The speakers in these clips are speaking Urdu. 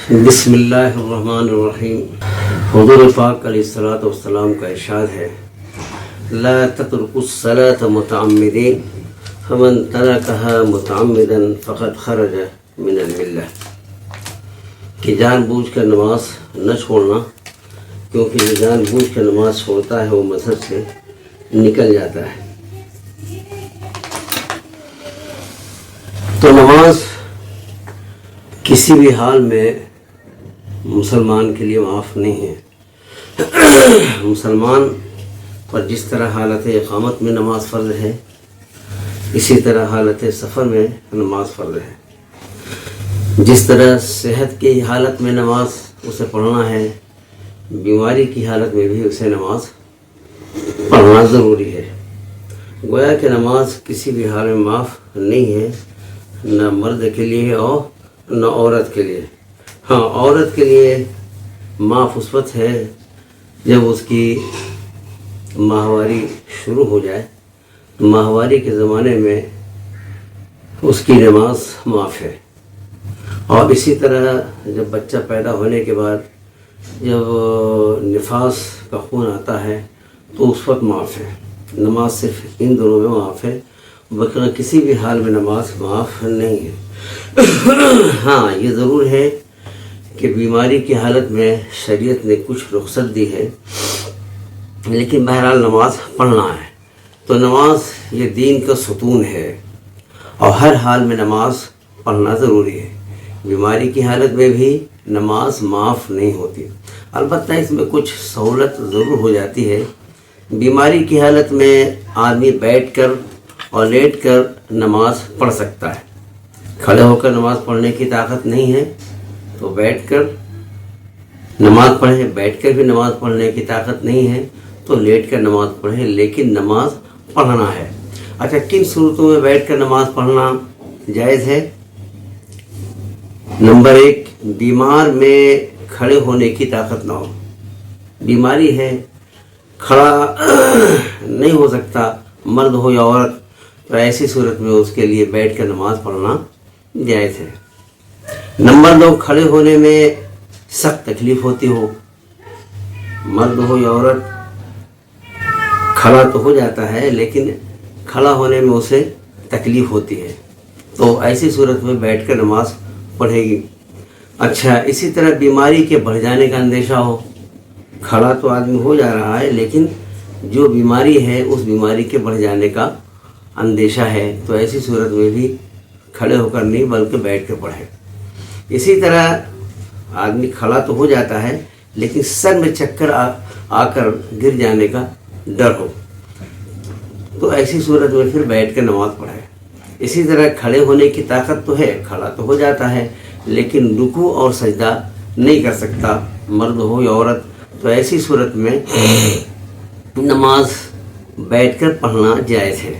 بسم اللہ الرحمن الرحیم۔ حضور پاک علیہ الصلوۃ والسلام کا ارشاد ہے، لا تترکوا الصلاۃ متعمدین فمن ترکها متعمدا فقد خرج من الملہ، کہ جان بوجھ کر نماز نہ چھوڑنا، کیونکہ جو جان بوجھ کر نماز چھوڑتا ہے وہ مذہب سے نکل جاتا ہے۔ تو نماز کسی بھی حال میں مسلمان کے لیے معاف نہیں ہے۔ مسلمان پر جس طرح حالت اقامت میں نماز فرض ہے، اسی طرح حالت سفر میں نماز فرض ہے۔ جس طرح صحت کی حالت میں نماز اسے پڑھنا ہے، بیماری کی حالت میں بھی اسے نماز پڑھنا ضروری ہے۔ گویا کہ نماز کسی بھی حال میں معاف نہیں ہے، نہ مرد کے لیے اور نہ عورت کے لیے۔ ہاں، عورت کے لیے معاف اس وقت ہے جب اس کی ماہواری شروع ہو جائے۔ ماہواری کے زمانے میں اس کی نماز معاف ہے، اور اسی طرح جب بچہ پیدا ہونے کے بعد جب نفاس کا خون آتا ہے تو اس وقت معاف ہے۔ نماز صرف ان دونوں میں معاف ہے، بقیہ کسی بھی حال میں نماز معاف نہیں ہے۔ ہاں، یہ ضرور ہے کہ بیماری کی حالت میں شریعت نے کچھ رخصت دی ہے، لیکن بہرحال نماز پڑھنا ہے۔ تو نماز یہ دین کا ستون ہے، اور ہر حال میں نماز پڑھنا ضروری ہے۔ بیماری کی حالت میں بھی نماز معاف نہیں ہوتی، البتہ اس میں کچھ سہولت ضرور ہو جاتی ہے۔ بیماری کی حالت میں آدمی بیٹھ کر اور لیٹ کر نماز پڑھ سکتا ہے۔ کھڑے ہو کر نماز پڑھنے کی طاقت نہیں ہے تو بیٹھ کر نماز پڑھے، بیٹھ کر بھی نماز پڑھنے کی طاقت نہیں ہے تو لیٹ کر نماز پڑھے، لیکن نماز پڑھنا ہے۔ اچھا، کن صورتوں میں بیٹھ کر نماز پڑھنا جائز ہے؟ نمبر 1، بیمار میں کھڑے ہونے کی طاقت نہ ہو، بیماری ہے، کھڑا نہیں ہو سکتا، مرد ہو یا عورت، تو ایسی صورت میں اس کے لیے بیٹھ کر نماز پڑھنا جائز ہے۔ نمبر 2، کھڑے ہونے میں سخت تکلیف ہوتی ہو، مرد ہو یا عورت، کھڑا تو ہو جاتا ہے لیکن کھڑا ہونے میں اسے تکلیف ہوتی ہے، تو ایسی صورت میں بیٹھ کر نماز پڑھے گی۔ اچھا، اسی طرح بیماری کے بڑھ جانے کا اندیشہ ہو، کھڑا تو آدمی ہو جا رہا ہے لیکن جو بیماری ہے اس بیماری کے بڑھ جانے کا اندیشہ ہے، تو ایسی صورت میں بھی کھڑے ہو کر نہیں بلکہ بیٹھ کر پڑھے۔ اسی طرح آدمی کھڑا تو ہو جاتا ہے لیکن سر میں چکر آ کر گر جانے کا ڈر ہو، تو ایسی صورت میں پھر بیٹھ کر نماز پڑھے۔ اسی طرح کھڑے ہونے کی طاقت تو ہے، کھڑا تو ہو جاتا ہے لیکن رکوع اور سجدہ نہیں کر سکتا، مرد ہو یا عورت، تو ایسی صورت میں نماز بیٹھ کر پڑھنا جائز ہے۔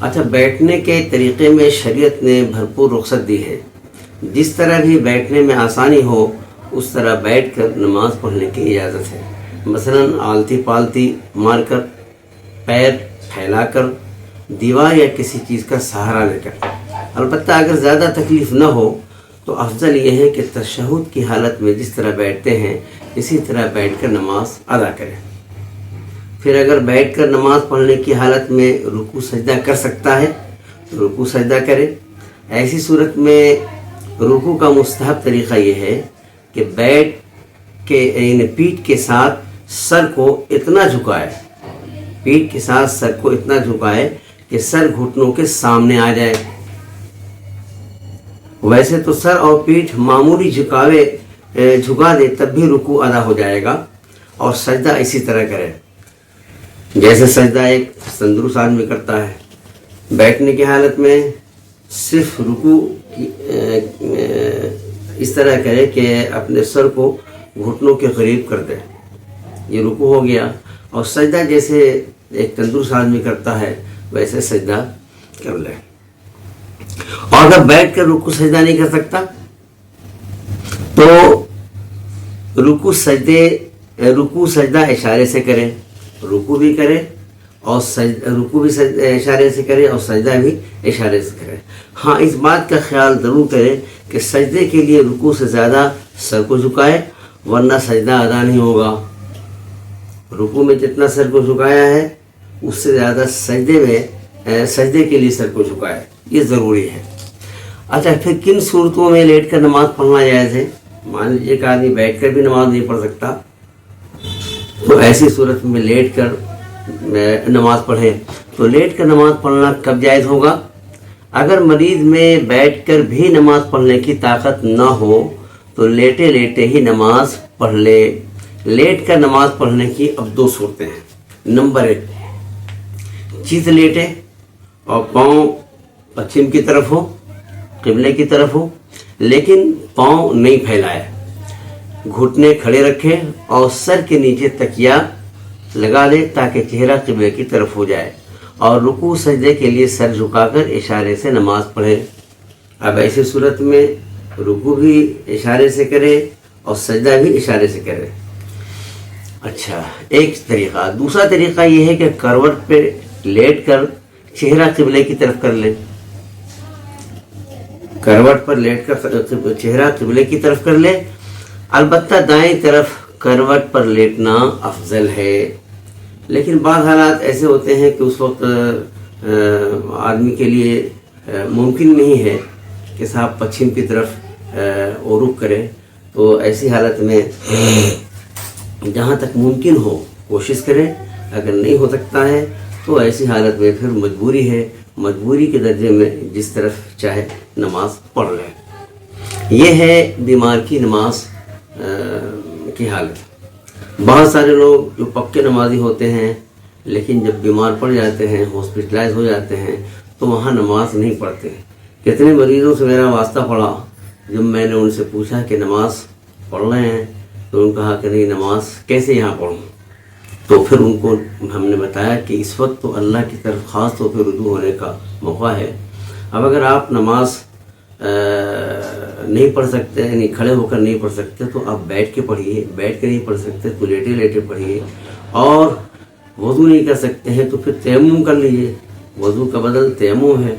اچھا، بیٹھنے کے طریقے میں شریعت نے بھرپور رخصت دی ہے۔ جس طرح بھی بیٹھنے میں آسانی ہو اس طرح بیٹھ کر نماز پڑھنے کی اجازت ہے۔ مثلا آلتی پالتی مار کر، پیر پھیلا کر، دیوار یا کسی چیز کا سہارا لے کر۔ البتہ اگر زیادہ تکلیف نہ ہو تو افضل یہ ہے کہ تشہد کی حالت میں جس طرح بیٹھتے ہیں اسی طرح بیٹھ کر نماز ادا کریں۔ پھر اگر بیٹھ کر نماز پڑھنے کی حالت میں رکوع سجدہ کر سکتا ہے تو رکوع سجدہ کرے۔ ایسی صورت میں رکوع کا مستحب طریقہ یہ ہے کہ بیٹھ کے یعنی پیٹھ کے ساتھ سر کو اتنا جھکائے، پیٹھ کے ساتھ سر کو اتنا جھکائے کہ سر گھٹنوں کے سامنے آ جائے۔ ویسے تو سر اور پیٹھ معمولی جھکا دے تب بھی رکوع ادا ہو جائے گا، اور سجدہ اسی طرح کرے جیسے سجدہ ایک تندرست آدمی کرتا ہے۔ بیٹھنے کی حالت میں صرف رکوع اس طرح کرے کہ اپنے سر کو گھٹنوں کے قریب کر دے، یہ رکوع ہو گیا، اور سجدہ جیسے ایک تندرست آدمی کرتا ہے ویسے سجدہ کر لے۔ اور اگر بیٹھ کر رکوع سجدہ نہیں کر سکتا تو رکوع سجدہ اشارے سے کرے، رکوع بھی کرے اور رکوع بھی اشارے سے کرے اور سجدہ بھی اشارے سے کرے۔ ہاں اس بات کا خیال ضرور کرے کہ سجدے کے لیے رکوع سے زیادہ سر کو جھکائے، ورنہ سجدہ ادا نہیں ہوگا۔ رکوع میں جتنا سر کو جھکایا ہے اس سے زیادہ سجدے کے لیے سر کو جھکائے، یہ ضروری ہے۔ اچھا، پھر کن صورتوں میں لیٹ کر نماز پڑھنا جائز ہے؟ مان لیجیے کہ آدمی بیٹھ کر بھی نماز نہیں پڑھ سکتا، تو ایسی صورت میں لیٹ کر نماز پڑھیں۔ تو لیٹ کر نماز پڑھنا کب جائز ہوگا؟ اگر مریض میں بیٹھ کر بھی نماز پڑھنے کی طاقت نہ ہو تو لیٹے لیٹے ہی نماز پڑھ لے۔ لیٹ کر نماز پڑھنے کی اب دو صورتیں ہیں۔ نمبر 1، چیت لیٹے اور پاؤں پچھم کی طرف ہو، قبلے کی طرف ہو، لیکن پاؤں نہیں پھیلائے، گھٹنے کھڑے رکھے اور سر کے نیچے تکیہ لگا دے تاکہ چہرہ قبلے کی طرف ہو جائے، اور رکوع سجدے کے لیے سر جھکا کر اشارے سے نماز پڑھے۔ اب ایسی صورت میں رکوع بھی اشارے سے کرے اور سجدہ بھی اشارے سے کرے۔ اچھا، ایک طریقہ۔ دوسرا طریقہ یہ ہے کہ کروٹ پہ لیٹ کر چہرہ قبلے کی طرف کر لے۔ کروٹ پر لیٹ کر چہرہ قبلے کی طرف کر لے، البتہ دائیں طرف کروٹ پر لیٹنا افضل ہے۔ لیکن بعض حالات ایسے ہوتے ہیں کہ اس وقت آدمی کے لیے ممکن نہیں ہے کہ صاحب پچھم کی طرف رخ کرے، تو ایسی حالت میں جہاں تک ممکن ہو کوشش کرے، اگر نہیں ہو سکتا ہے تو ایسی حالت میں پھر مجبوری ہے، مجبوری کے درجے میں جس طرف چاہے نماز پڑھ لے۔ یہ ہے بیمار کی نماز کی حالت۔ بہت سارے لوگ جو پکے نمازی ہوتے ہیں لیکن جب بیمار پڑ جاتے ہیں، ہاسپٹلائز ہو جاتے ہیں، تو وہاں نماز نہیں پڑھتے۔ کتنے مریضوں سے میرا واسطہ پڑا، جب میں نے ان سے پوچھا کہ نماز پڑھ رہے ہیں تو انہوں نے کہا کہ نہیں، نماز کیسے یہاں پڑھوں؟ تو پھر ان کو ہم نے بتایا کہ اس وقت تو اللہ کی طرف خاص طور پہ رجوع ہونے کا موقع ہے۔ اب اگر آپ نماز نہیں پڑھ سکتے، یعنی کھڑے ہو کر نہیں پڑھ سکتے، تو آپ بیٹھ کے پڑھیے، بیٹھ کے نہیں پڑھ سکتے تو لیٹے لیٹے پڑھیے، اور وضو نہیں کر سکتے ہیں تو پھر تیمم کر لیجیے، وضو کا بدل تیمم ہے۔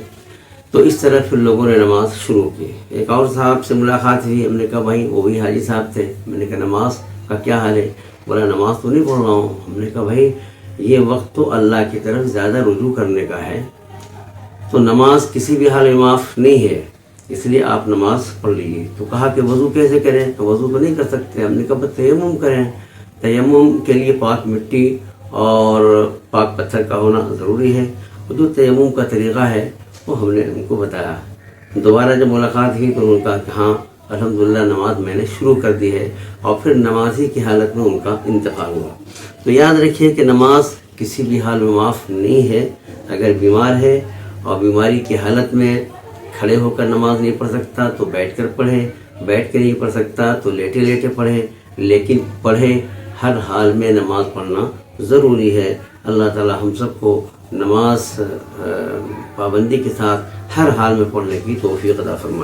تو اس طرح پھر لوگوں نے نماز شروع کی۔ ایک اور صاحب سے ملاقات ہوئی، ہم نے کہا بھائی، وہ بھی حاجی صاحب تھے، میں نے کہا نماز کا کیا حال ہے؟ بولا نماز تو نہیں پڑھ رہا ہوں۔ ہم نے کہا بھائی، یہ وقت تو اللہ کی طرف زیادہ رجوع کرنے کا ہے، تو نماز کسی بھی حال میں معاف نہیں ہے، اس لیے آپ نماز پڑھ لیجیے۔ تو کہا کہ وضو کیسے کریں؟ وضو تو نہیں کر سکتے۔ ہم نے کہا تیمم کریں۔ تیمم کے لیے پاک مٹی اور پاک پتھر کا ہونا ضروری ہے۔ جو تیمم کا طریقہ ہے وہ ہم نے ان کو بتایا۔ دوبارہ جب ملاقات ہوئی تو انہوں نے کہا کہ ہاں الحمدللہ نماز میں نے شروع کر دی ہے، اور پھر نمازی کی حالت میں ان کا انتقال ہوا۔ تو یاد رکھیے کہ نماز کسی بھی حال میں معاف نہیں ہے۔ اگر بیمار ہے اور بیماری کی حالت میں کھڑے ہو کر نماز نہیں پڑھ سکتا تو بیٹھ کر پڑھے، بیٹھ کے نہیں پڑھ سکتا تو لیٹے لیٹے پڑھے، لیکن پڑھے۔ ہر حال میں نماز پڑھنا ضروری ہے۔ اللہ تعالی ہم سب کو نماز پابندی کے ساتھ ہر حال میں پڑھنے کی توفیق عطا فرمائے۔